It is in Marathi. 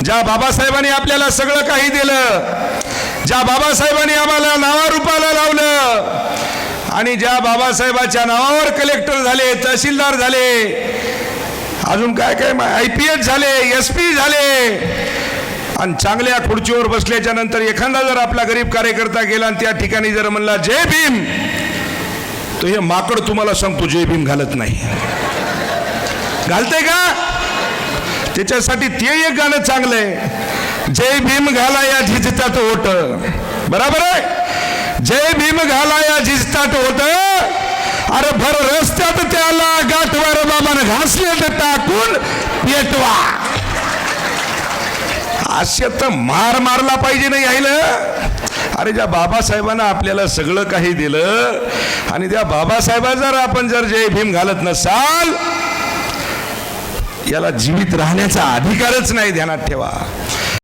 ज्या बाबासाहेबांनी आपल्याला सगळं काही दिलं, ज्या बाबासाहेबांनी आम्हाला नावारूपाला लावलं आणि ज्या बाबासाहेबाच्या नावावर कलेक्टर झाले, तहसीलदार झाले, अजून काय काय IPS झाले, SP झाले आणि चांगल्या खुर्चीवर बसल्याच्या नंतर एखादा जर आपला गरीब कार्यकर्ता गेला आणि त्या ठिकाणी जर म्हणला जय भीम, तो हे माकड तुम्हाला सांगतो जय भीम घालत नाही. घालते का? त्याच्यासाठी ते एक गाणं चांगलं आहे, जय भीम घाला या झिजतात ओट. बरोबर आहे? जय भीम घाला या झिजतात ओट, अरे भर रस्त्यात त्याला गाठवर बाबानं घासले तर टाकून पेटवा. असे तर मार मारला पाहिजे नाही यायला. अरे ज्या बाबासाहेबांना आपल्याला सगळं काही दिलं आणि त्या बाबासाहेबा आपण जर जय भीम घालत नसाल, याला जीवित राहण्याचा अधिकारच नाही, ध्यानात ठेवा.